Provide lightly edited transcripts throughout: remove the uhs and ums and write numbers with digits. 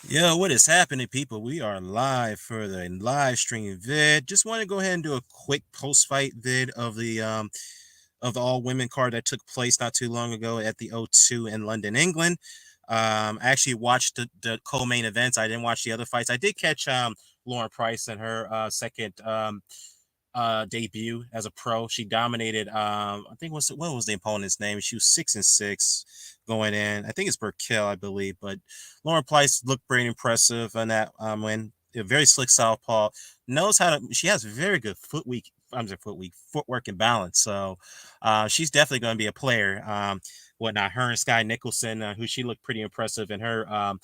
Yo, what is happening, people? We are live for the live stream vid. Just want to go ahead and do a quick post-fight vid of the all-women card that took place not too long ago at the O2 in London, England. I actually watched the co-main events. I didn't watch the other fights. I did catch Lauren Price in her second debut as a pro. She dominated. I think what was the opponent's name? She was 6-6 going in. I think it's Burkill, I believe. But Lauren Price looked pretty impressive on that win. A very slick southpaw. Knows how to. She has very good footwork and balance. So she's definitely going to be a player. Whatnot. Her and Sky Nicholson, who she looked pretty impressive in her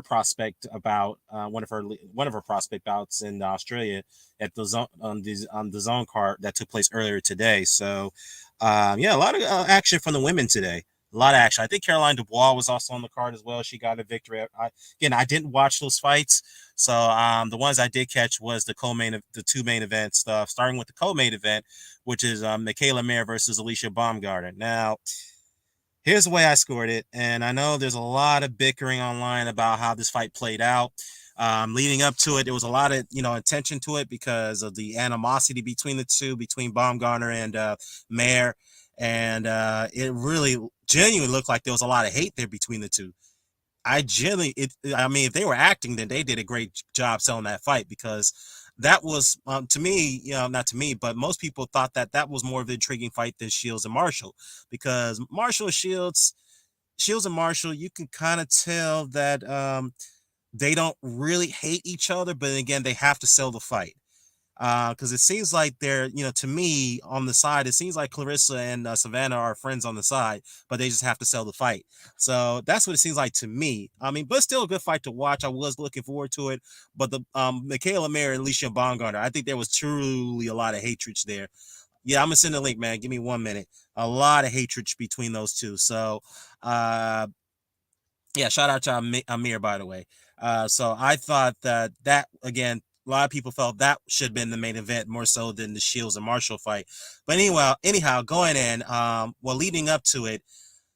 prospect about one of her prospect bouts in Australia at the zone on the zone card that took place earlier today. So yeah, a lot of action from the women today. A lot of action. I think Caroline Dubois was also on the card as well. She got a victory. Again, I didn't watch those fights, so the ones I did catch was the two main events. Starting with the co-main event, which is Michaela Mayer versus Alicia Baumgardner. Now, here's the way I scored it, and I know there's a lot of bickering online about how this fight played out. Leading up to it, there was a lot of attention to it because of the animosity between the two, between Baumgartner and Mayer, and it really genuinely looked like there was a lot of hate there between the two. I mean, if they were acting, then they did a great job selling that fight because that was, to me, not to me, but most people thought that that was more of an intriguing fight than Shields and Marshall because Marshall and Shields and Marshall, you can kind of tell that they don't really hate each other, but again, they have to sell the fight because it seems like they're, to me on the side, it seems like Clarissa and Savannah are friends on the side, but they just have to sell the fight. So that's what it seems like to me. I mean, but still a good fight to watch. I was looking forward to it, but the Michaela Mayer and Alicia Baumgartner, I think there was truly a lot of hatred there. Yeah, I'm gonna send the link, man. Give me 1 minute. A lot of hatred between those two. So, uh, yeah, shout out to Amir, by the way. So I thought that again, a lot of people felt that should have been the main event more so than the Shields and Marshall fight. But anyhow, going in, leading up to it,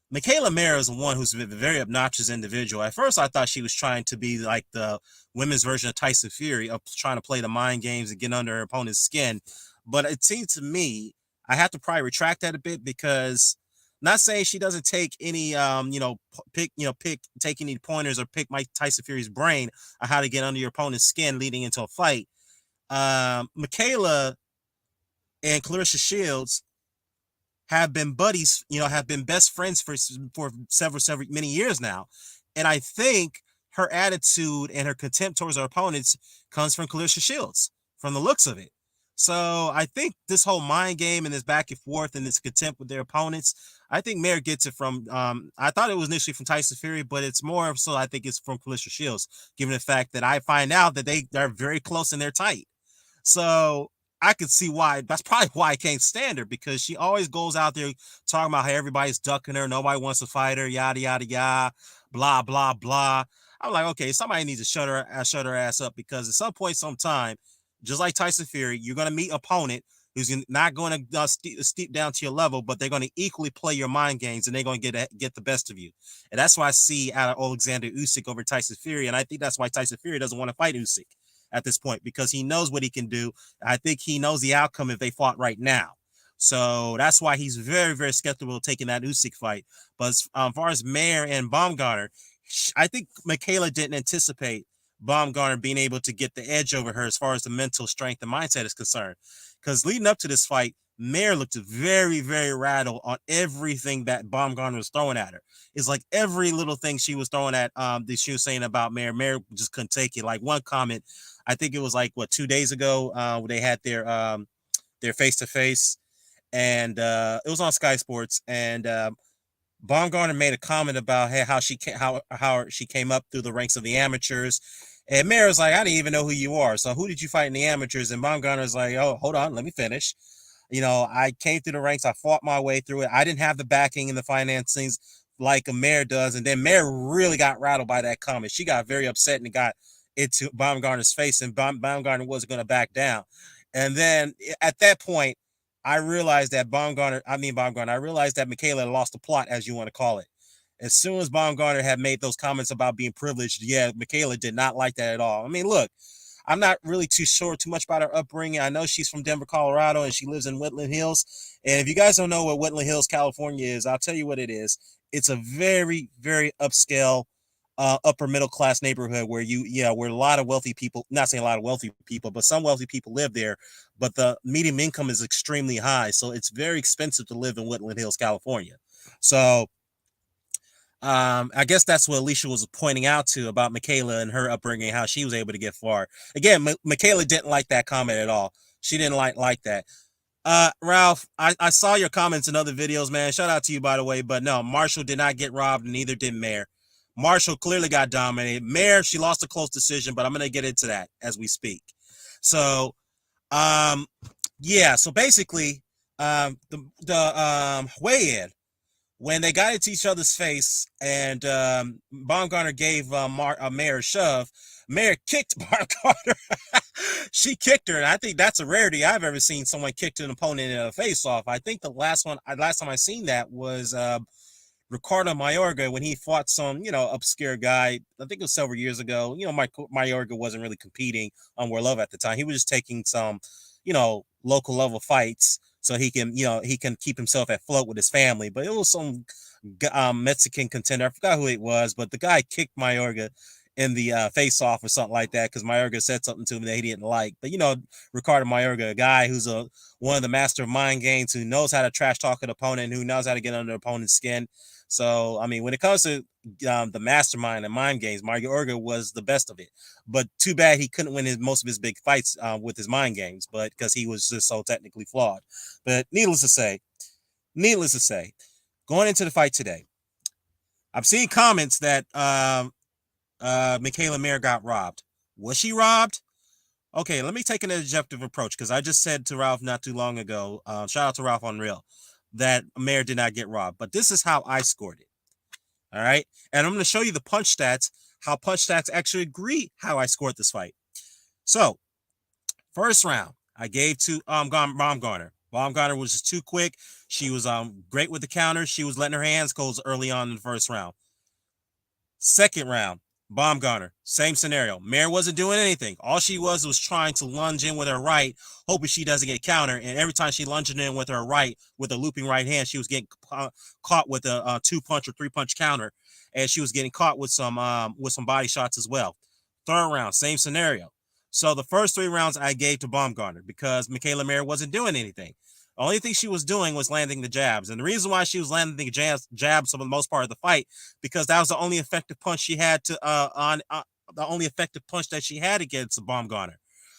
Michaela Mayer is one who's a very obnoxious individual. At first, I thought she was trying to be like the women's version of Tyson Fury, of trying to play the mind games and get under her opponent's skin. But it seemed to me, I have to probably retract that a bit because not saying she doesn't take any, take any pointers or pick Mike Tyson Fury's brain on how to get under your opponent's skin leading into a fight. Michaela and Clarissa Shields have been buddies, have been best friends for several many years now. And I think her attitude and her contempt towards her opponents comes from Clarissa Shields, from the looks of it. So I think this whole mind game and this back and forth and this contempt with their opponents, I think Mayer gets it from. I thought it was initially from Tyson Fury, but it's more so I think it's from Clarissa Shields, given the fact that I find out that they are very close and they're tight. So I could see why. That's probably why I can't stand her because she always goes out there talking about how everybody's ducking her, nobody wants to fight her, yada yada yada, blah blah blah. I'm like, okay, somebody needs to shut her ass up because at some point, sometime, just like Tyson Fury, you're gonna meet an opponent who's not going to steep down to your level, but they're going to equally play your mind games and they're going to get the best of you. And that's why I see out of Alexander Usyk over Tyson Fury, and I think that's why Tyson Fury doesn't want to fight Usyk at this point because he knows what he can do. I think he knows the outcome if they fought right now. So that's why he's very, very skeptical of taking that Usyk fight. But as far as Mayer and Baumgartner, I think Michaela didn't anticipate Baumgartner being able to get the edge over her as far as the mental strength and mindset is concerned. Because leading up to this fight, Mayer looked very, very rattled on everything that Baumgartner was throwing at her. It's like every little thing she was throwing at that she was saying about Mayer just couldn't take it. Like one comment, I think it was like 2 days ago, they had their face to face, and it was on Sky Sports, and Baumgartner made a comment about how she came up through the ranks of the amateurs. And Mayer was like, I didn't even know who you are. So who did you fight in the amateurs? And Baumgartner's like, oh, hold on, let me finish. I came through the ranks. I fought my way through it. I didn't have the backing and the financings like a Mayer does. And then Mayer really got rattled by that comment. She got very upset and got into Baumgartner's face, and Baumgartner wasn't going to back down. And then at that point, I realized that I realized that Michaela lost the plot, as you want to call it. As soon as Baumgartner had made those comments about being privileged, yeah, Michaela did not like that at all. I mean, look, I'm not really too much about her upbringing. I know she's from Denver, Colorado, and she lives in Woodland Hills. And if you guys don't know what Woodland Hills, California is, I'll tell you what it is. It's a very, very upscale, upper middle class neighborhood where where a lot of wealthy people, not saying a lot of wealthy people, but some wealthy people live there. But the medium income is extremely high, so it's very expensive to live in Woodland Hills, California. So I guess that's what Alicia was pointing out to about Michaela and her upbringing, how she was able to get far. Again, Michaela didn't like that comment at all. She didn't like that. Ralph, I saw your comments in other videos, man. Shout out to you, by the way. But no, Marshall did not get robbed, and neither did Mayor. Marshall clearly got dominated. Mayor, she lost a close decision, but I'm going to get into that as we speak. So, yeah. So basically, the weigh-in, when they got into each other's face and Baumgartner gave Mayor a shove, Mayor kicked Baumgartner. She kicked her, and I think that's a rarity I've ever seen someone kick an opponent in a face-off. I think the last time I seen that was Ricardo Mayorga when he fought some, obscure guy. I think it was several years ago. Mayorga wasn't really competing on War Love at the time. He was just taking some, local level fights so he can keep himself afloat with his family. But it was some Mexican contender. I forgot who it was, but the guy kicked Mayorga in the face-off or something like that because Mayorga said something to him that he didn't like. But Ricardo Mayorga, a guy who's one of the master of mind games, who knows how to trash talk an opponent, who knows how to get under opponent's skin. So I mean, when it comes to the mastermind and mind games, Mayorga was the best of it. But too bad he couldn't win most of his big fights with his mind games, but because he was just so technically flawed. But needless to say, going into the fight today, I've seen comments that Michaela Mayer got robbed. Was she robbed? Okay, let me take an objective approach because I just said to Ralph not too long ago, shout out to Ralph on Real, that Mayer did not get robbed. But this is how I scored it. All right. And I'm going to show you the punch stats, how punch stats actually agree how I scored this fight. So, first round, I gave to Baumgardner. Baumgardner was just too quick. She was great with the counters. She was letting her hands go early on in the first round. Second round, Baumgardner, same scenario. Mayer wasn't doing anything. All she was trying to lunge in with her right, hoping she doesn't get countered. And every time she lunged in with her right, with a looping right hand, she was getting caught with a 2-punch or 3-punch counter, and she was getting caught with some body shots as well. Third round, same scenario. So the first 3 rounds I gave to Baumgardner because Michaela Mayer wasn't doing anything. The only thing she was doing was landing the jabs. And the reason why she was landing the jabs for the most part of the fight, because that was the only effective punch she had the only effective punch that she had against Baumgardner.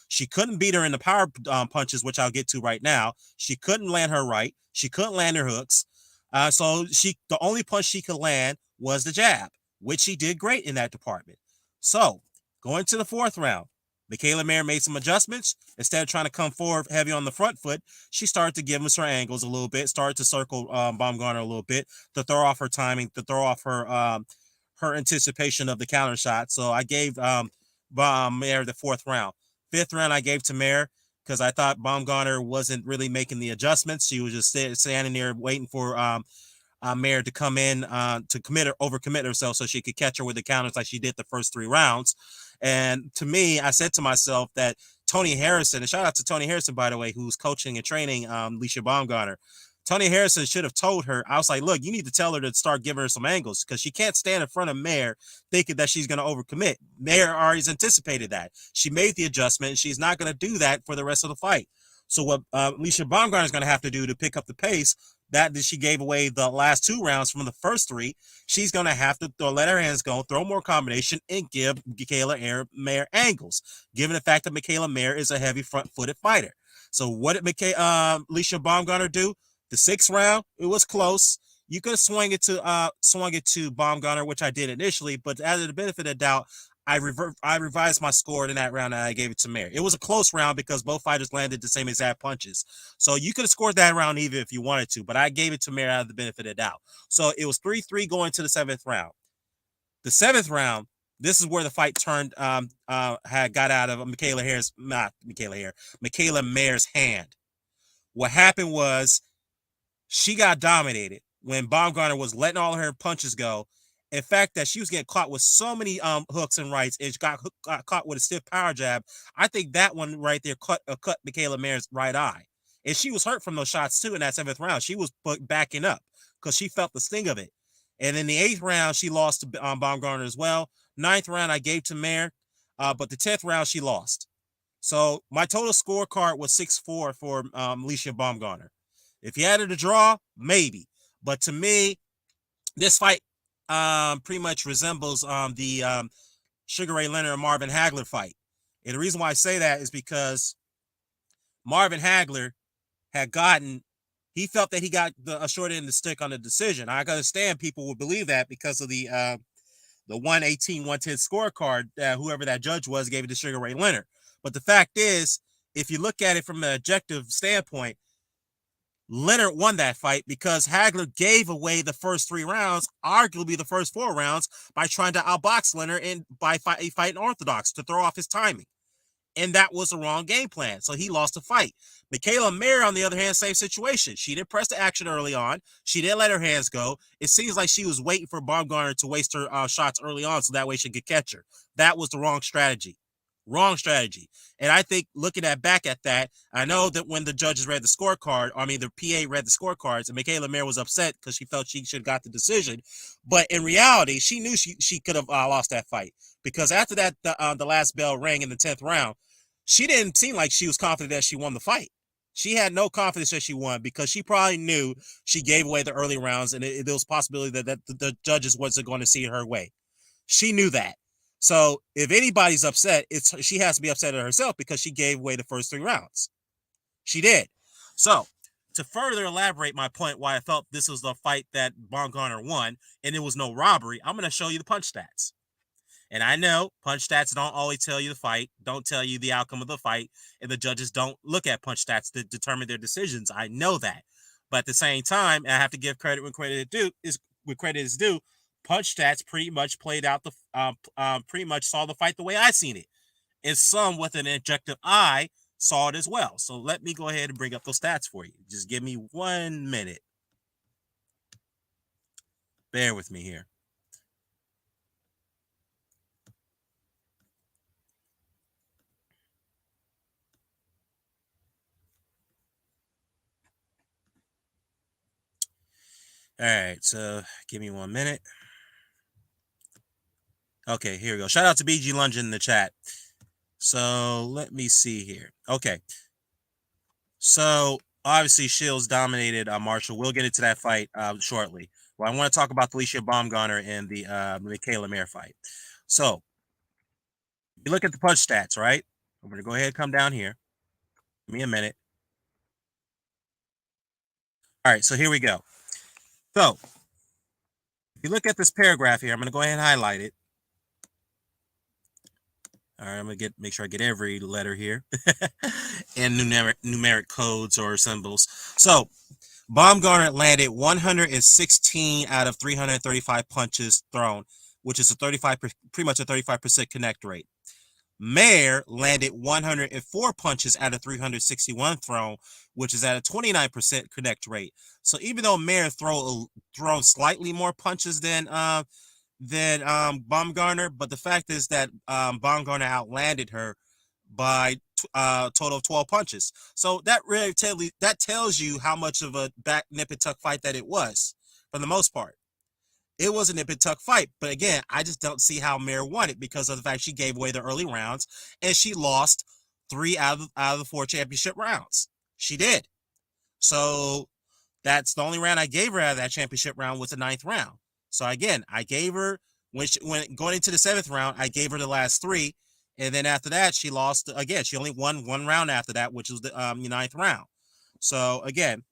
She couldn't beat her in the power punches, which I'll get to right now. She couldn't land her right. She couldn't land her hooks. So the only punch she could land was the jab, which she did great in that department. So going to the fourth round, Michaela Mayer made some adjustments. Instead of trying to come forward heavy on the front foot, she started to give us her angles a little bit, started to circle Baumgardner a little bit to throw off her timing, to throw off her anticipation of the counter shot. So I gave Mayer the fourth round. Fifth round I gave to Mayer because I thought Baumgardner wasn't really making the adjustments. She was just standing there waiting for Mayer to come in to overcommit herself so she could catch her with the counters like she did the first 3 rounds. And to me, I said to myself that Tony Harrison, and shout out to Tony Harrison, by the way, who's coaching and training Alicia Baumgardner. Tony Harrison should have told her, I was like, look, you need to tell her to start giving her some angles because she can't stand in front of Mayer thinking that she's going to overcommit. Mayer already anticipated that. She made the adjustment, and she's not going to do that for the rest of the fight. So what Alicia Baumgardner is going to have to do to pick up the pace that she gave away the last 2 rounds from the first 3, she's going to have to let her hands go, throw more combination, and give Michaela Mayer angles, given the fact that Michaela Mayer is a heavy front-footed fighter. So what did Alicia Baumgardner do? The 6th round, it was close. You could have swung it to Baumgardner, which I did initially, but as the benefit of the doubt, I revised my score in that round and I gave it to Mayer. It was a close round because both fighters landed the same exact punches. So you could have scored that round even if you wanted to, but I gave it to Mayer out of the benefit of the doubt. So it was 3-3 going to the 7th round. The 7th round, this is where the fight got out of Michaela Mayer's hand. What happened was she got dominated. when Baumgartner was letting all her punches go. In fact, that she was getting caught with so many hooks and rights, and she got caught with a stiff power jab. I think that one right there cut Michaela Maer's right eye, and she was hurt from those shots too in that seventh round. She was backing up because she felt the sting of it. And in the eighth round, she lost to Baumgartner as well. Ninth round, I gave to Mayer, but the 10th round, she lost. So my total scorecard was 6-4 for Alicia Baumgardner. If you added a draw, maybe. But to me, this fight pretty much resembles the Sugar Ray Leonard and Marvin Hagler fight. And the reason why I say that is because Marvin Hagler had he felt that he got a short end of the stick on the decision. I understand people would believe that because of the 118-110 scorecard, whoever that judge was gave it to Sugar Ray Leonard. But the fact is, if you look at it from an objective standpoint, Leonard won that fight because Hagler gave away the first 3 rounds, arguably the first 4 rounds, by trying to outbox Leonard and by fighting orthodox to throw off his timing. And that was the wrong game plan. So he lost the fight. Michaela Mayer, on the other hand, same situation. She didn't press the action early on. She didn't let her hands go. It seems like she was waiting for Baumgartner to waste her shots early on so that way she could catch her. That was the wrong strategy. Wrong strategy. And I think looking back at that, I know that when the judges read the scorecard, the PA read the scorecards, and Michaela Mayer was upset because she felt she should have got the decision. But in reality, she knew she could have lost that fight because after that, the last bell rang in the 10th round, she didn't seem like she was confident that she won the fight. She had no confidence that she won because she probably knew she gave away the early rounds and there was a possibility that the judges wasn't going to see it her way. She knew that. So if anybody's upset, she has to be upset at herself because she gave away the first 3 rounds. She did. So to further elaborate my point why I felt this was the fight that Baumgardner won and it was no robbery, I'm going to show you the punch stats. And I know punch stats don't always tell you the fight, don't tell you the outcome of the fight, and the judges don't look at punch stats to determine their decisions. I know that. But at the same time, I have to give credit when credit is due. Punch stats pretty much played out pretty much saw the fight the way I seen it. And some with an objective eye saw it as well. So let me go ahead and bring up those stats for you. Just give me 1 minute. Bear with me here. All right, so give me 1 minute. Okay, here we go. Shout out to BG Lungin in the chat. So let me see here. Okay. So obviously Shields dominated Marshall. We'll get into that fight shortly. Well, I want to talk about Alicia Baumgardner and the Michaela Mayer fight. So you look at the punch stats, right? I'm going to go ahead and come down here. Give me a minute. All right, so here we go. So if you look at this paragraph here, I'm going to go ahead and highlight it. All right, I'm going to make sure I get every letter here and numeric codes or symbols. So Baumgardner landed 116 out of 335 punches thrown, which is pretty much a 35% connect rate. Mayer landed 104 punches out of 361 thrown, which is at a 29% connect rate. So even though Mayer thrown slightly more punches than Baumgardner, but the fact is that Baumgardner outlanded her by a total of 12 punches. So that really tells you how much of a back nip and tuck fight that it was for the most part. It was a nip and tuck fight, but again, I just don't see how Mayer won it because of the fact she gave away the early rounds and she lost 3 out of the 4 championship rounds. She did. So that's the only round I gave her out of that championship round was the 9th round. So again, I gave her when going into the 7th round, I gave her the last 3, and then after that, she lost again. She only won 1 round after that, which was the 9th round. So again,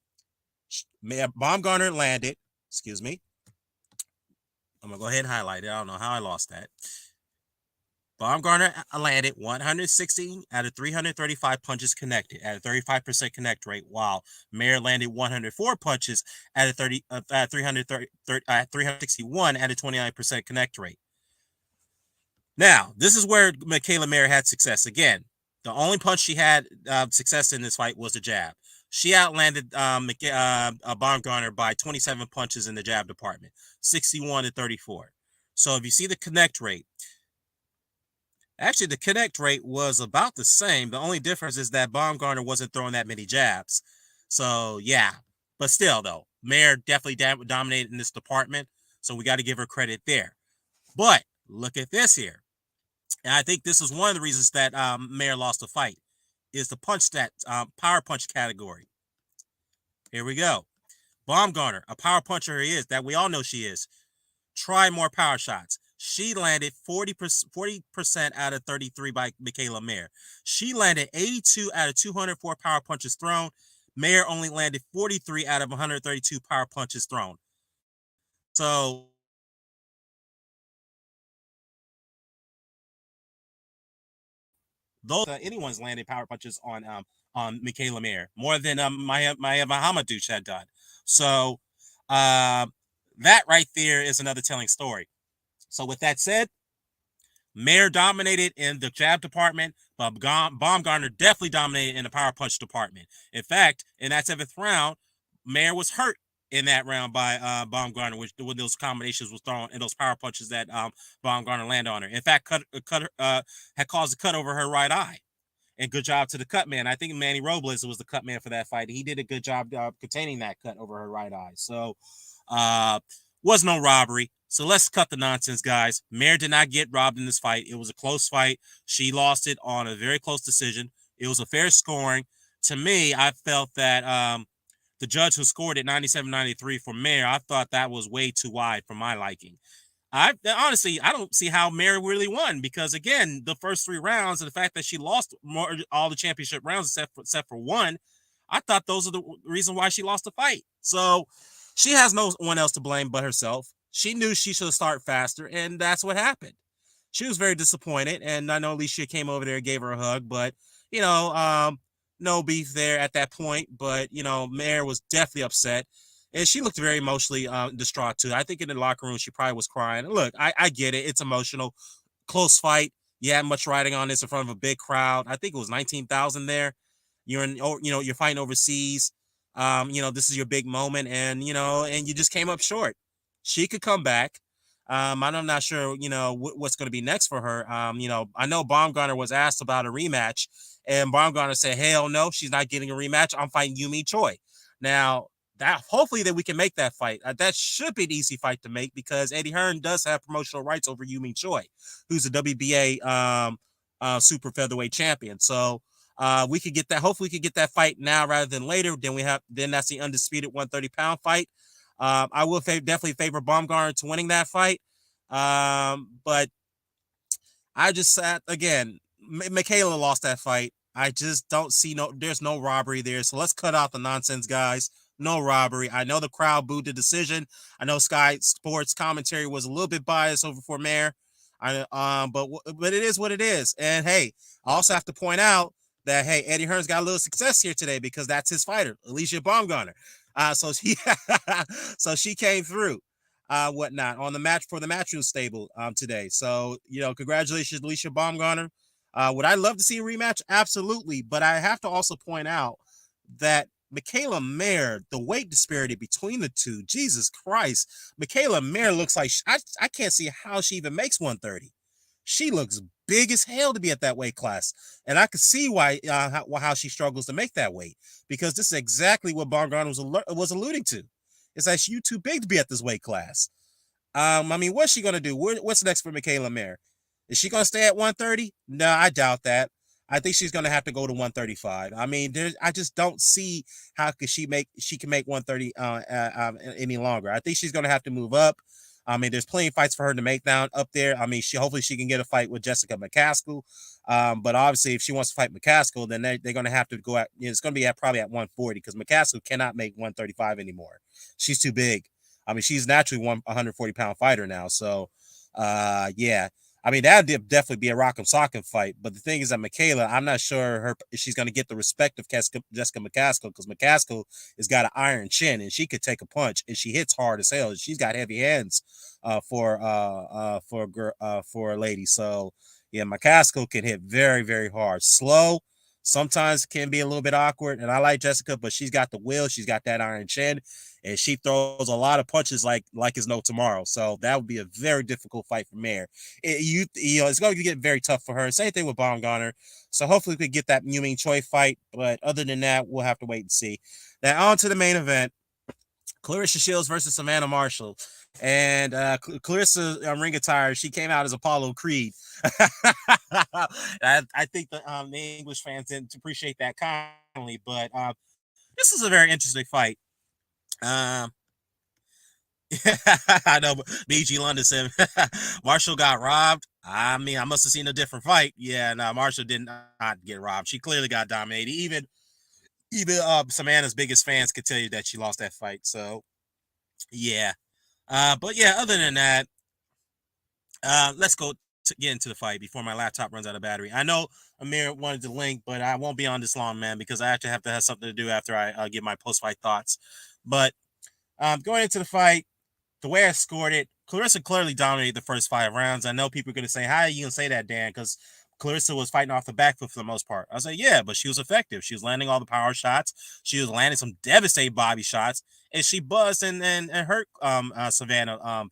Baumgardner landed. Excuse me. I'm gonna go ahead and highlight it. I don't know how I lost that. Baumgardner landed 116 out of 335 punches connected at a 35% connect rate, while Mayer landed 104 punches at a 361 at a 29% connect rate. Now, this is where Michaela Mayer had success. Again, the only punch she had success in this fight was the jab. She outlanded Baumgardner by 27 punches in the jab department, 61-34. So if you see the connect rate, actually the connect rate was about the same. The only difference is that Baumgardner wasn't throwing that many jabs. So yeah, but still though, Mayer definitely dominated in this department. So we got to give her credit there. But look at this here. And I think this is one of the reasons that Mayer lost the fight is the punch that power punch category. Here we go. Baumgartner, a power puncher he is, that we all know she is. Try more power shots. She landed 40% out of 33 by Michaela Mayer. She landed 82 out of 204 power punches thrown. Mayer only landed 43 out of 132 power punches thrown. So those anyone's landed power punches on Michaela Mayer more than Maya Mahamadouche had done. So uh, that right there is another telling story. So with that said, Mayer dominated in the jab department, but Baumgartner definitely dominated in the power punch department. In fact, in that seventh round, Mayer was hurt in that round by Baumgartner, which when those combinations was thrown and those power punches that Baumgartner landed on her. In fact, had caused a cut over her right eye. And good job to the cut man. I think Manny Robles was the cut man for that fight. He did a good job containing that cut over her right eye. So, was no robbery. So let's cut the nonsense, guys. Mayer did not get robbed in this fight. It was a close fight. She lost it on a very close decision. It was a fair scoring. To me, I felt that the judge who scored it 97-93 for Mayer, I thought that was way too wide for my liking. I honestly, I don't see how Mary really won because again, the first three rounds and the fact that she lost all the championship rounds except for one, I thought those are the reason why she lost the fight. So she has no one else to blame but herself. She knew she should have started faster, and that's what happened. She was very disappointed, and I know Alicia came over there and gave her a hug, but you know, no beef there at that point. But you know, Mare was definitely upset, and she looked very emotionally distraught too. I think in the locker room she probably was crying. Look, I get it; it's emotional, close fight. You had much riding on this in front of a big crowd. I think it was 19,000 there. You're in, you're fighting overseas. This is your big moment, and and you just came up short. She could come back. I'm not sure, what's going to be next for her. I know Baumgartner was asked about a rematch, and Baumgartner said, "Hell no, she's not getting a rematch. I'm fighting Yumi Choi." Now, that hopefully that we can make that fight. That should be an easy fight to make because Eddie Hearn does have promotional rights over Yumi Choi, who's a WBA super featherweight champion. So we could get that. Hopefully, we could get that fight now rather than later. Then that's the undisputed 130-pound fight. I will definitely favor Baumgartner to winning that fight. But I just sat again. Michaela lost that fight. I just don't see there's no robbery there. So let's cut out the nonsense, guys. No robbery. I know the crowd booed the decision. I know Sky Sports commentary was a little bit biased over for Mayer. But it is what it is. And hey, I also have to point out that hey, Eddie Hearn's got a little success here today because that's his fighter, Alicia Baumgartner. So she so she came through whatnot on the match for the Matchroom stable today. So, congratulations, Alicia Baumgartner. Would I love to see a rematch? Absolutely. But I have to also point out that Michaela Mayer, the weight disparity between the two, Jesus Christ, Michaela Mayer looks like I can't see how she even makes 130. She looks big as hell to be at that weight class. And I could see why how she struggles to make that weight because this is exactly what Baumgartner was alluding to. It's like you too big to be at this weight class. What's she gonna do? What's next for Michaela Mayer? Is she gonna stay at 130? No, I doubt that. I think she's gonna have to go to 135. I just don't see how she can make 130 any longer. I think she's gonna have to move up. There's plenty of fights for her to make down up there. Hopefully she can get a fight with Jessica McCaskill. But obviously, if she wants to fight McCaskill, then they're going to have to go at. It's going to be probably at 140 because McCaskill cannot make 135 anymore. She's too big. She's naturally 140-pound fighter now. So, yeah. That'd definitely be a rock'em sock'em fight. But the thing is that Michaela, I'm not sure if she's going to get the respect of Jessica McCaskill because McCaskill has got an iron chin and she could take a punch and she hits hard as hell. She's got heavy hands for a lady. So yeah, McCaskill can hit very, very hard. Slow. sometimes can be a little bit awkward. And I like Jessica, but she's got the will, she's got that iron chin, and she throws a lot of punches like it's no tomorrow. So that would be a very difficult fight for Mare. You know it's going to get very tough for her. Same thing with Baumgardner. So hopefully we could get that Yu Ming Choi fight. But other than that, we'll have to wait and see. Now on to the main event. Clarissa Shields versus Savannah Marshall. And Clarissa ring attire, she came out as Apollo Creed. I think the English fans didn't appreciate that kindly, but this is a very interesting fight. Um, I know BG London said Marshall got robbed. I mean, I must have seen a different fight. Yeah, no, Marshall did not get robbed. She clearly got dominated. Even Savannah's biggest fans could tell you that she lost that fight. So yeah. But yeah, other than that, let's go to get into the fight before my laptop runs out of battery. I know Amir wanted to link, but I won't be on this long, man, because I actually have to have something to do after I give my post fight thoughts. But going into the fight, the way I scored it, Clarissa clearly dominated the first 5 rounds. I know people are going to say, how are you going to say that, Dan? Because Clarissa was fighting off the back foot for the most part. I was like, yeah, but she was effective. She was landing all the power shots. She was landing some devastating body shots, and she buzzed and hurt Savannah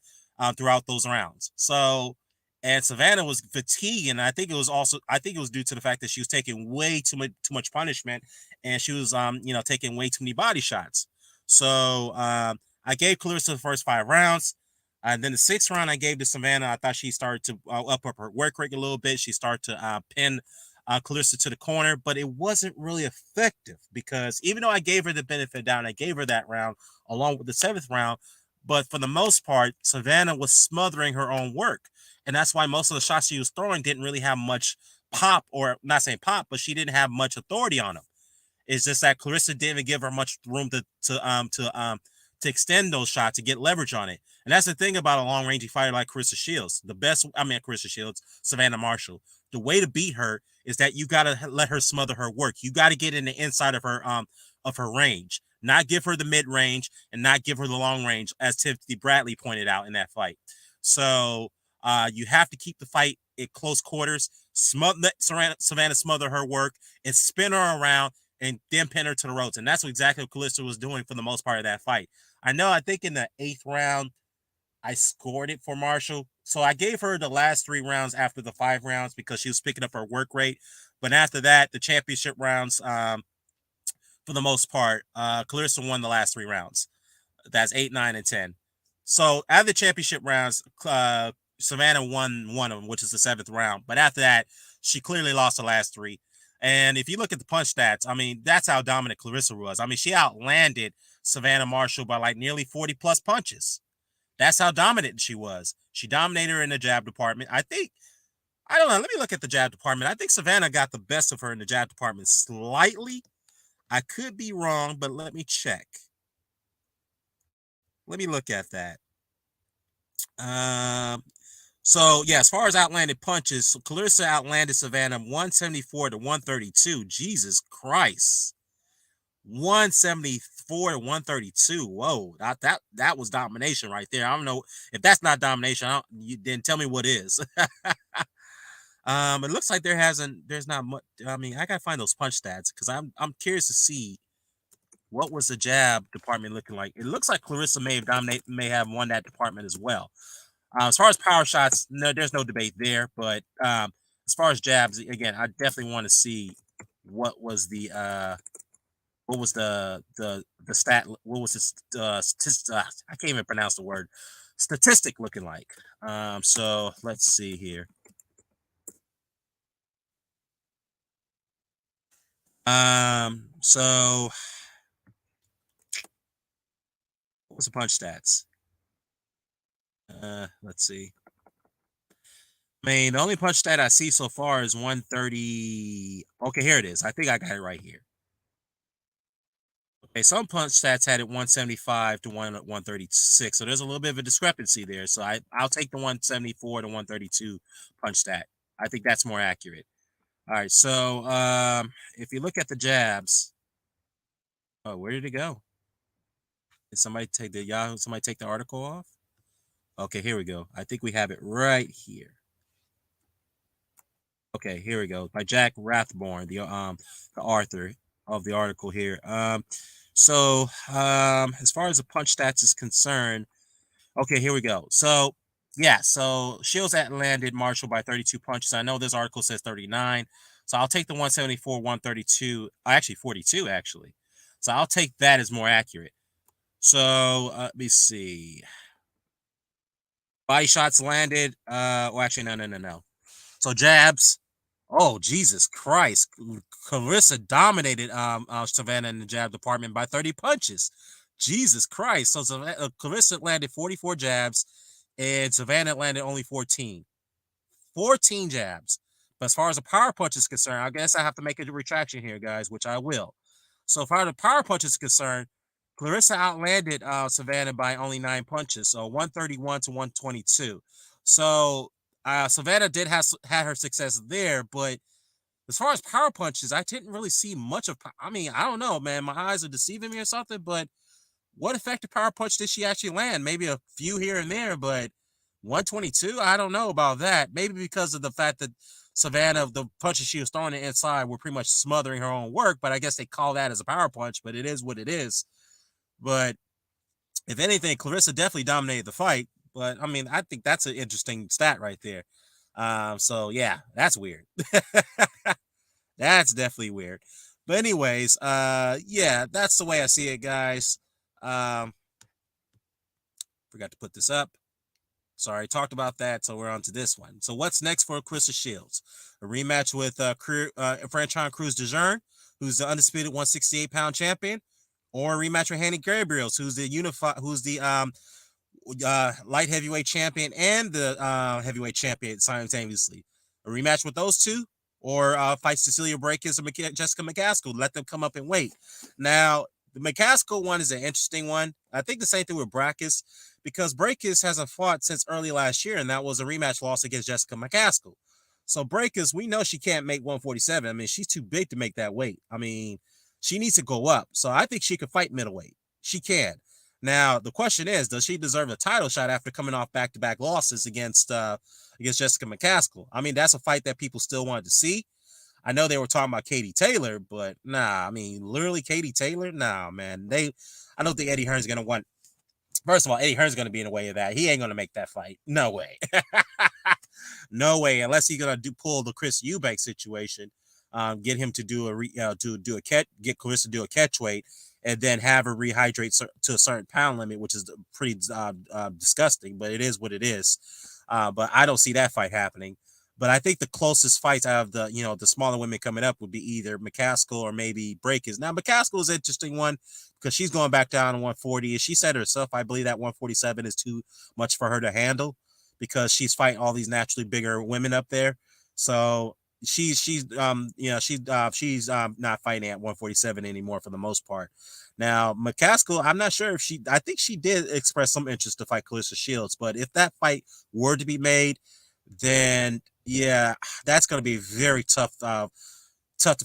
throughout those rounds. So, and Savannah was fatigued, and I think it was due to the fact that she was taking way too much punishment, and she was taking way too many body shots. So I gave Clarissa the first 5 rounds. And then the 6th round I gave to Savannah. I thought she started to up her work rate a little bit. She started to pin Clarissa to the corner, but it wasn't really effective because even though I gave her the benefit down, I gave her that round along with the 7th round. But for the most part, Savannah was smothering her own work. And that's why most of the shots she was throwing didn't really have much pop, or not saying pop, but she didn't have much authority on them. It's just that Clarissa didn't give her much room to extend those shots to get leverage on it. And that's the thing about a long rangey fighter like Clarissa Shields. Clarissa Shields, Savannah Marshall. The way to beat her is that you gotta let her smother her work. You gotta get in the inside of her range, not give her the mid range and not give her the long range, as Tiffany Bradley pointed out in that fight. So you have to keep the fight at close quarters. Savannah smother her work and spin her around and then pin her to the ropes. And that's exactly what Calista was doing for the most part of that fight. I think in the 8th round, I scored it for Marshall. So I gave her the last 3 rounds after the 5 rounds because she was picking up her work rate. But after that, the championship rounds, for the most part, Clarissa won the last 3 rounds. That's 8, 9, and 10. So out of the championship rounds, Savannah won one of them, which is the 7th round. But after that, she clearly lost the last 3. And if you look at the punch stats, I mean, that's how dominant Clarissa was. I mean, she outlanded Savannah Marshall by like nearly 40 plus punches. That's how dominant she was. She dominated her in the jab department. I don't know. Let me look at the jab department. I think Savannah got the best of her in the jab department slightly. I could be wrong, but let me check. Let me look at that. Um, So yeah, as far as outlanded punches, Clarissa outlanded Savannah 174 to 132. Jesus Christ. 174 to 132. Whoa, that was domination right there. I don't know if that's not domination. Then tell me what is. It looks like there's not much. I mean, I gotta find those punch stats because I'm curious to see what was the jab department looking like. It looks like Clarissa may have won that department as well. As far as power shots, no, there's no debate there. But as far as jabs, again, I definitely want to see what was the stat, what was this I can't even pronounce the word statistic looking like. So let's see here. So what was the punch stats? Let's see. I mean, the only punch stat I see so far is 130. Okay, here it is. I think I got it right here. Okay, some punch stats had it 175 to 136. So there's a little bit of a discrepancy there. So I'll take the 174 to 132 punch stat. I think that's more accurate. All right, so if you look at the jabs, oh, where did it go? Did somebody take the Yahoo? Somebody take the article off? Okay, here we go. I think we have it right here. Okay, here we go. By Jack Rathborn, the author of the article here. As far as the punch stats is concerned, okay, here we go. So Shields at landed Marshall by 32 punches. I know this article says 39. So I'll take the 174, 132, actually 42 actually. So I'll take that as more accurate. So let me see. Body shots landed. Well, actually, no. So jabs. Oh Jesus Christ! Clarissa dominated Savannah in the jab department by 30 punches. Jesus Christ! So Clarissa landed 44 jabs, and Savannah landed only 14. 14 jabs. But as far as a power punch is concerned, I guess I have to make a retraction here, guys, which I will. So as far as the power punch is concerned, Clarissa outlanded Savannah by only 9 punches, so 131 to 122. So Savannah did have had her success there, but as far as power punches, I didn't really see much of. I mean, I don't know, man. My eyes are deceiving me or something, but what effective power punch did she actually land? Maybe a few here and there, but 122? I don't know about that. Maybe because of the fact that Savannah, the punches she was throwing inside were pretty much smothering her own work, but I guess they call that as a power punch, but it is what it is. But if anything, Clarissa definitely dominated the fight. But I mean, I think that's an interesting stat right there. So yeah, that's weird. That's definitely weird. But anyways, yeah, that's the way I see it, guys. Um, Forgot to put this up. Sorry, talked about that, so we're on to this one. So what's next for Clarissa Shields? A rematch with Franchon Cruz DeJean, who's the undisputed 168-pound champion, or a rematch with Hanny Gabriels, who's the light heavyweight champion and the heavyweight champion simultaneously. A rematch with those two, or fight Cecilia Brækhus or Jessica McCaskill. Let them come up and wait. Now, the McCaskill one is an interesting one. I think the same thing with Brækhus, because Brækhus hasn't fought since early last year, and that was a rematch loss against Jessica McCaskill. So Brækhus, we know she can't make 147. I mean, she's too big to make that weight. I mean, she needs to go up. So I think she could fight middleweight. She can. Now the question is, does she deserve a title shot after coming off back-to-back losses against Jessica McCaskill? I mean, that's a fight that people still wanted to see. I know they were talking about Katie Taylor, but nah, I mean, literally Katie Taylor, nah, man. I don't think Eddie Hearn's gonna want. First of all, Eddie Hearn's gonna be in the way of that. He ain't gonna make that fight. No way. No way, unless he's gonna pull the Chris Eubank situation, get him to do a catch, get Clarissa to do a catch weight, and then have her rehydrate to a certain pound limit, which is pretty disgusting. But it is what it is. But I don't see that fight happening. But I think the closest fights out of the smaller women coming up would be either McCaskill or maybe Brækhus. Now McCaskill is an interesting one because she's going back down to 140. She said herself, I believe that 147 is too much for her to handle because she's fighting all these naturally bigger women up there. So she's not fighting at 147 anymore for the most part. Now McCaskill, I'm not sure if I think she did express some interest to fight Clarissa Shields, but if that fight were to be made, then yeah, that's going to be very tough to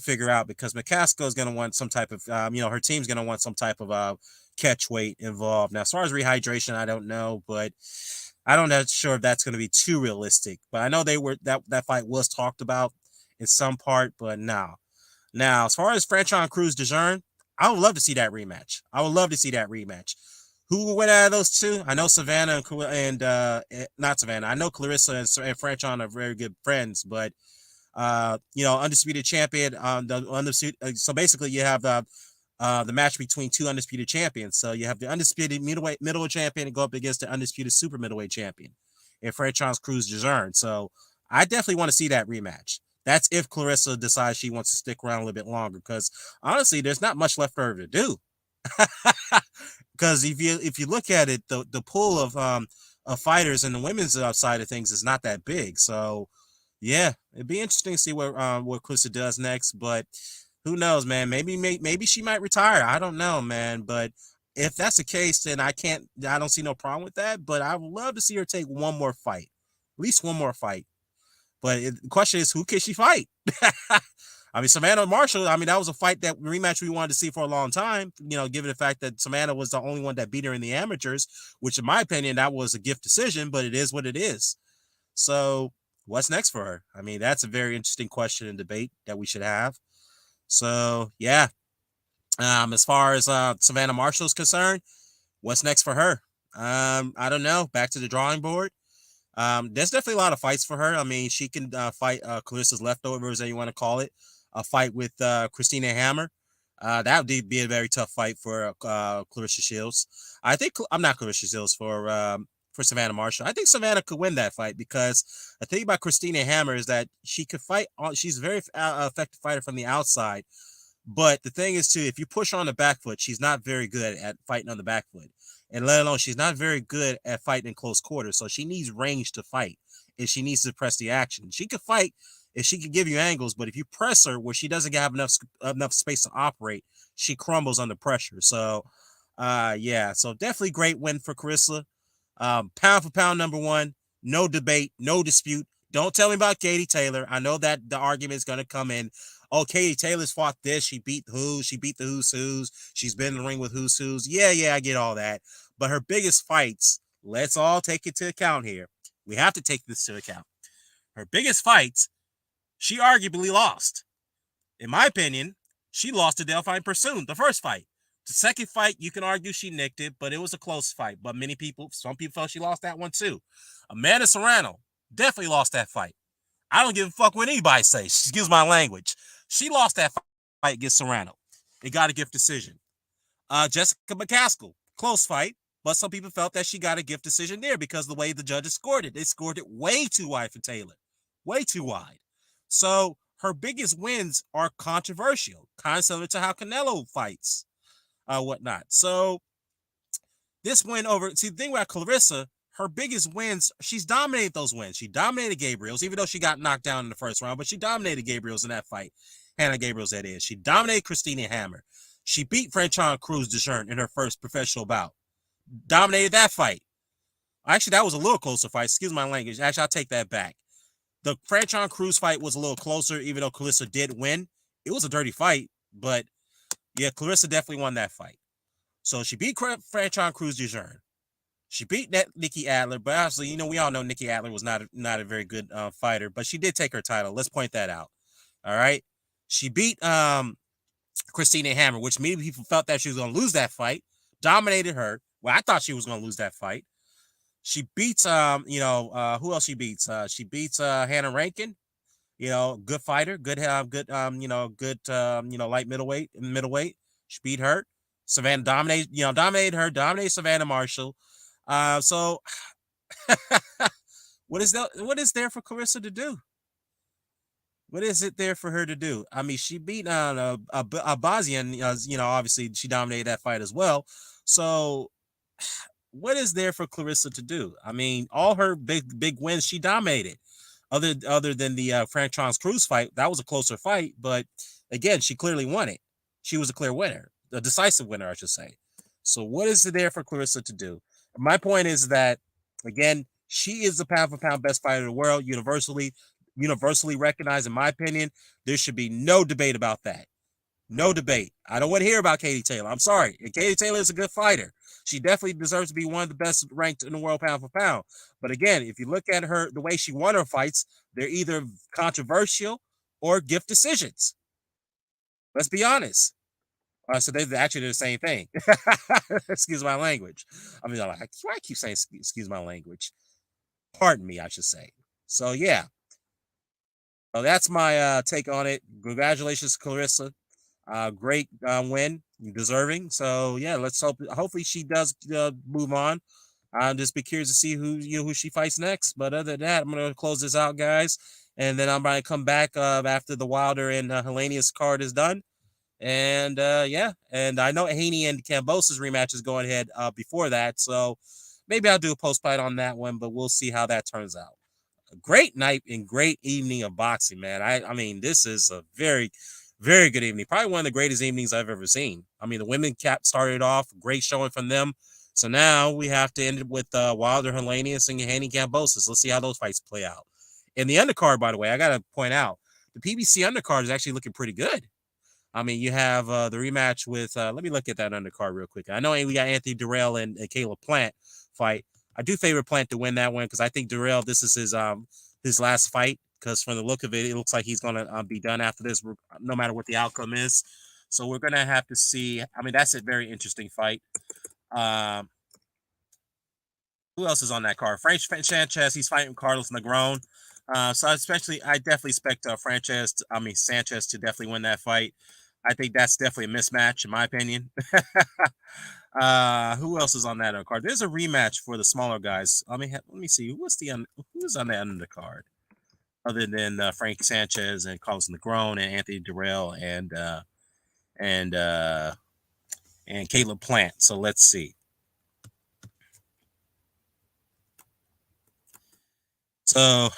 figure out because McCaskill is going to want some type of, her team's going to want some type of catch weight involved. Now, as far as rehydration, I don't know, but I don't know sure if that's going to be too realistic. But I know that fight was talked about in some part, but no. Now, as far as Franchon Cruz DeJean, I would love to see that rematch. I would love to see that rematch. Who will win out of those two? I know Savannah and not Savannah. I know Clarissa and Franchon are very good friends, but undisputed champion. So basically, you have the match between two undisputed champions. So you have the undisputed middleweight champion and go up against the undisputed super middleweight champion, and Franchon Cruz DeJean. So I definitely want to see that rematch. That's if Clarissa decides she wants to stick around a little bit longer, because honestly, there's not much left for her to do. Because if you look at it, the pool of fighters in the women's side of things is not that big. So yeah, it'd be interesting to see what Clarissa does next. But who knows, man? Maybe she might retire. I don't know, man. But if that's the case, then I don't see no problem with that. But I would love to see her take one more fight, at least one more fight. But the question is, who can she fight? I mean, Savannah Marshall, I mean, that was a fight, that rematch we wanted to see for a long time, given the fact that Savannah was the only one that beat her in the amateurs, which in my opinion, that was a gift decision, but it is what it is. So, What's next for her? I mean, that's a very interesting question and debate that we should have. So yeah, as far as Savannah Marshall's concerned, what's next for her? I don't know. Back to the drawing board. There's definitely a lot of fights for her. I mean, she can fight Clarissa's leftovers, as you want to call it. A fight with Christina Hammer. That would be a very tough fight for Clarissa Shields. I think I'm not Clarissa Shields for Savannah Marshall. I think Savannah could win that fight because the thing about Christina Hammer is that she could fight. She's a very effective fighter from the outside. But the thing is, too, if you push her on the back foot, she's not very good at fighting on the back foot. And let alone, she's not very good at fighting in close quarters. So she needs range to fight, and she needs to press the action. She could fight if she could give you angles, but if you press her where she doesn't have enough space to operate, she crumbles under pressure. So, yeah, so definitely great win for Carissa. Pound for pound, number one, no debate, no dispute. Don't tell me about Katie Taylor. I know that the argument is going to come in. Oh, Katie Taylor's fought this. She beat who? She beat the who's. She's been in the ring with who's. Yeah, I get all that. But her biggest fights, let's all take it to account here. We have to take this to account. Her biggest fights, she arguably lost. In my opinion, she lost to Delphine Pursoon, the first fight. The second fight, you can argue she nicked it, but it was a close fight. But some people felt she lost that one too. Amanda Serrano definitely lost that fight. I don't give a fuck what anybody says. Excuse my language. She lost that fight against Serrano. It got a gift decision. Jessica McCaskill, close fight, but some people felt that she got a gift decision there because the way the judges scored it. They scored it way too wide for Taylor. Way too wide. So her biggest wins are controversial, kind of similar to how Canelo fights, whatnot. So this win over, see, the thing about Clarissa, her biggest wins, she's dominated those wins. She dominated Gabriels, even though she got knocked down in the first round, but she dominated Gabriels in that fight. Hannah Gabriels, that is. She dominated Christina Hammer. She beat Franchon Cruz DeJean in her first professional bout. Dominated that fight. Actually, that was a little closer fight. Excuse my language. Actually, I'll take that back. The Franchon Cruz fight was a little closer, even though Clarissa did win. It was a dirty fight, but yeah, Clarissa definitely won that fight. So she beat Franchon Cruz DeJean. She beat Nikki Adler, but obviously, we all know Nikki Adler was not a very good fighter, but she did take her title. Let's point that out. All right. She beat Christina Hammer, which many people felt that she was going to lose that fight. Dominated her. Well, I thought she was going to lose that fight. She beats, who else she beats? She beats Hannah Rankin. Good fighter, good, light middleweight. She beat her. Savannah dominated her. Dominated Savannah Marshall. So what is there for Clarissa to do? What is it there for her to do? I mean, she beat Abazian, obviously she dominated that fight as well. So what is there for Clarissa to do? I mean, all her big wins, she dominated. Other than the Franchon Cruz fight, that was a closer fight, but again, she clearly won it. She was a clear winner, a decisive winner, I should say. So what is there for Clarissa to do? My point is that, again, she is the pound for pound best fighter in the world, universally recognized. In my opinion, there should be no debate about that. No debate. I don't want to hear about Katie Taylor. I'm sorry. Katie Taylor is a good fighter. She definitely deserves to be one of the best ranked in the world pound for pound. But again, if you look at her, the way she won her fights, they're either controversial or gift decisions. Let's be honest. So they're actually the same thing. Excuse my language. I mean, I keep saying excuse my language. Pardon me, I should say. So yeah. So that's my take on it. Congratulations, Clarissa. Great win, deserving. So yeah, let's hopefully she does move on. I'm just be curious to see who she fights next. But other than that, I'm gonna close this out, guys, and then I'm gonna come back after the Wilder and Helenius card is done. And yeah, and I know Haney and Kambosos rematch is going ahead before that, so maybe I'll do a post fight on that one, but we'll see how that turns out. A great night and great evening of boxing, man. I mean, this is a very, very good evening. Probably one of the greatest evenings I've ever seen. I mean, the women started off, great showing from them. So now we have to end it with Wilder, Helenius, and Haney Kambosos. Let's see how those fights play out. In the undercard, by the way, I got to point out, the PBC undercard is actually looking pretty good. I mean, you have the rematch with, let me look at that undercard real quick. I know we got Anthony Durrell and Caleb Plant fight. I do favor Plant to win that one because I think Durrell, this is his his last fight, because from the look of it, it looks like he's going to be done after this, no matter what the outcome is. So we're going to have to see. I mean, that's a very interesting fight. Um, who else is on that card? Frank Sanchez. He's fighting Carlos Negron. So I definitely expect Sanchez to definitely win that fight. I think that's definitely a mismatch in my opinion. Who else is on that card? There's a rematch for the smaller guys. Let me see. Who's on the undercard other than Frank Sanchez and Carlos Negron and Anthony Durrell and uh, and Caleb Plant. So let's see. So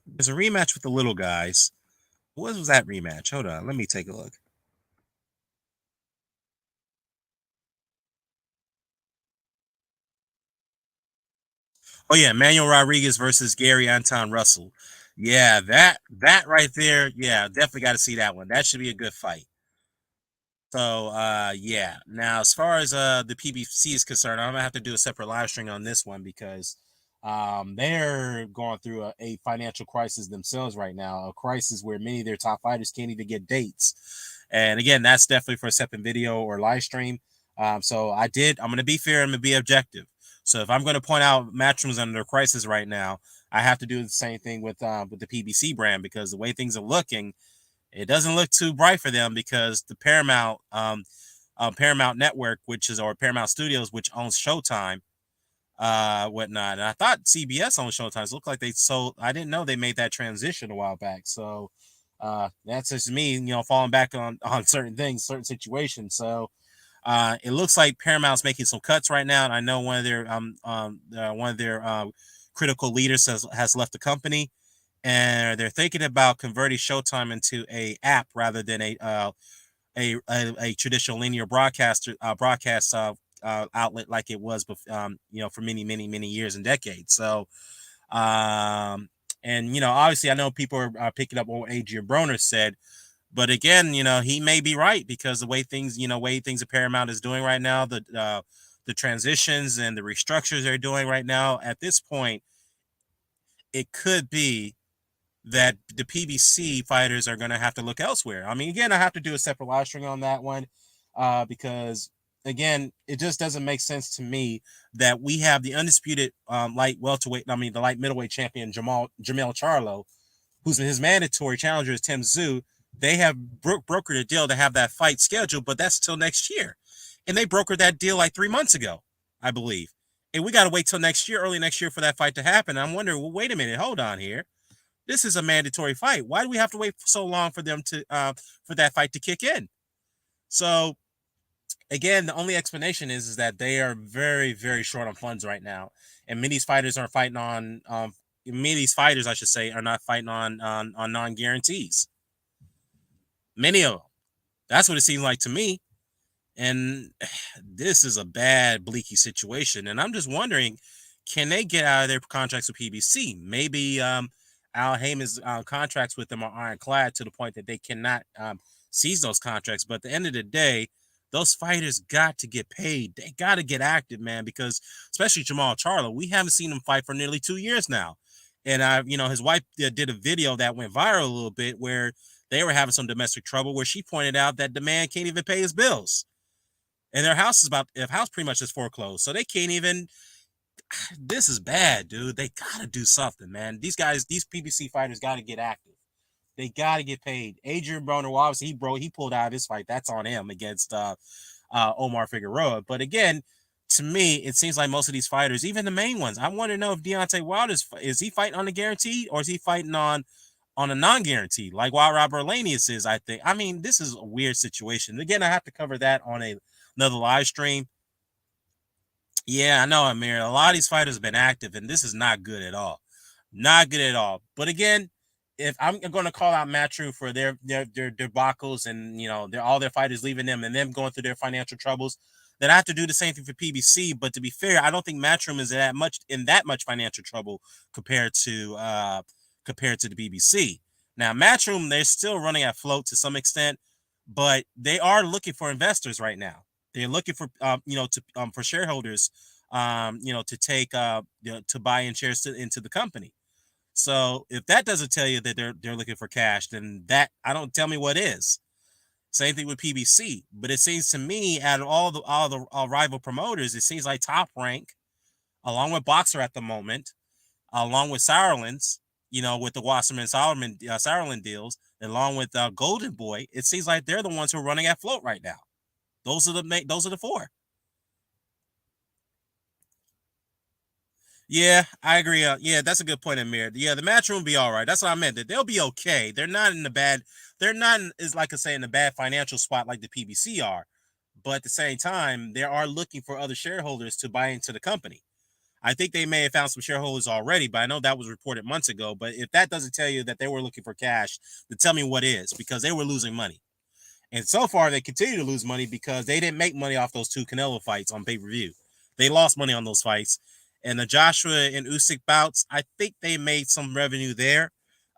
there's a rematch with the little guys. What was that rematch? Hold on, let me take a look. Oh yeah, Manuel Rodriguez versus Gary Anton Russell. Yeah, that right there. Yeah, definitely got to see that one. That should be a good fight. So yeah. Now as far as the PBC is concerned, I'm gonna have to do a separate live stream on this one because they're going through a financial crisis themselves right now, a crisis where many of their top fighters can't even get dates. And again, that's definitely for a separate video or live stream. I'm gonna be fair, I'm gonna be objective. So if I'm gonna point out Matchroom's under crisis right now, I have to do the same thing with the PBC brand because the way things are looking, it doesn't look too bright for them because the Paramount Network, which is or Paramount Studios, which owns Showtime, whatnot. And I thought CBS owned Showtime. It looked like they sold. I didn't know they made that transition a while back. So that's just me, falling back on certain things, certain situations. So it looks like Paramount's making some cuts right now, and I know one of their critical leaders has left the company, and they're thinking about converting Showtime into a app rather than a traditional linear broadcast outlet like it was, for many years and decades. So, and obviously, I know people are picking up what Adrian Broner said, but again, he may be right because the way things at Paramount is doing right now, the transitions and the restructures they're doing right now, at this point, it could be that the PBC fighters are going to have to look elsewhere. I mean, again, I have to do a separate live stream on that one because, again, it just doesn't make sense to me that we have the undisputed the light middleweight champion Jamel Charlo, who's his mandatory challenger is Tim Tszyu. They have brokered a deal to have that fight scheduled, but that's till next year. And they brokered that deal like 3 months ago, I believe. And we got to wait till next year, early next year, for that fight to happen. I'm wondering, well, wait a minute, hold on here. This is a mandatory fight. Why do we have to wait so long for them to for that fight to kick in? So again, the only explanation is that they are very, very short on funds right now, and many of these fighters are fighting on. Many of these fighters, I should say, are not fighting on non guarantees. Many of them. That's what it seems like to me. And this is a bad, bleaky situation. And I'm just wondering, can they get out of their contracts with PBC? Maybe Al Heyman's contracts with them are ironclad to the point that they cannot seize those contracts. But at the end of the day, those fighters got to get paid. They got to get active, man, because especially Jamal Charlo, we haven't seen him fight for nearly 2 years now. And his wife did a video that went viral a little bit where they were having some domestic trouble, where she pointed out that the man can't even pay his bills, and their house pretty much is foreclosed, so they can't even. This is bad, dude. They gotta do something, man. These PBC fighters gotta get active. They gotta get paid. Adrian Broner, well, obviously he pulled out of his fight. That's on him against Omar Figueroa. But again, to me, it seems like most of these fighters, even the main ones, I want to know if Deontay Wilder is he fighting on the guaranteed or is he fighting on a non-guaranteed, like Wild Robert Lanius is, I think. I mean, this is a weird situation. Again, I have to cover that on another live stream. Yeah, I know, Amir. A lot of these fighters have been active, and this is not good at all. Not good at all. But again, if I'm going to call out Matchroom for their debacles and all their fighters leaving them and them going through their financial troubles, then I have to do the same thing for PBC. But to be fair, I don't think Matchroom is that much financial trouble compared to the BBC. Now, Matchroom, they're still running at float to some extent, but they are looking for investors right now. They're looking for for shareholders, to take to buy in shares into the company. So if that doesn't tell you that they're looking for cash, then that I don't tell me what is. Same thing with PBC. But it seems to me, out of all the rival promoters, it seems like Top Rank, along with Boxer at the moment, along with Sauerlands, with the Wasserman Solomon Sauerland deals, along with Golden Boy, it seems like they're the ones who are running at float right now. Those are the four. Yeah, I agree. Yeah, that's a good point, Amir. Yeah, the match room will be all right. That's what I meant. That they'll be okay. They're not in the bad. They're not is like I say in the bad financial spot like the PBC are, but at the same time, they are looking for other shareholders to buy into the company. I think they may have found some shareholders already, but I know that was reported months ago. But if that doesn't tell you that they were looking for cash, then tell me what is, because they were losing money. And so far, they continue to lose money because they didn't make money off those two Canelo fights on pay per view. They lost money on those fights. And the Joshua and Usyk bouts, I think they made some revenue there,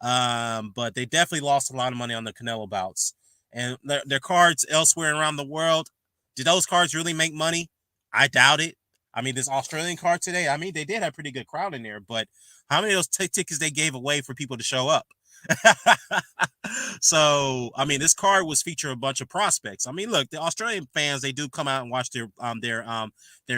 but they definitely lost a lot of money on the Canelo bouts. And their cards elsewhere around the world, did those cards really make money? I doubt it. I mean, this Australian card today, I mean, they did have a pretty good crowd in there, but how many of those tickets they gave away for people to show up? So I mean, this card was featuring a bunch of prospects. I mean, look, the Australian fans, they do come out and watch their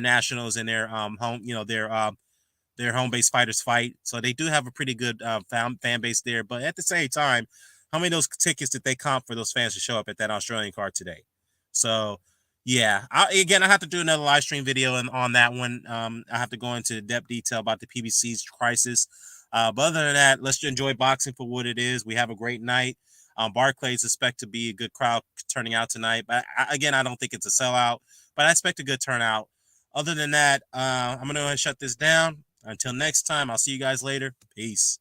nationals and home, their home base fighters fight. So they do have a pretty good fan base there. But at the same time, how many of those tickets did they comp for those fans to show up at that Australian card today? So yeah, I have to do another live stream video on that one. I have to go into depth detail about the PBC's crisis. But other than that, let's enjoy boxing for what it is. We have a great night. Barclays expect to be a good crowd turning out tonight. But again, I don't think it's a sellout, but I expect a good turnout. Other than that, I'm going to shut this down. Until next time, I'll see you guys later. Peace.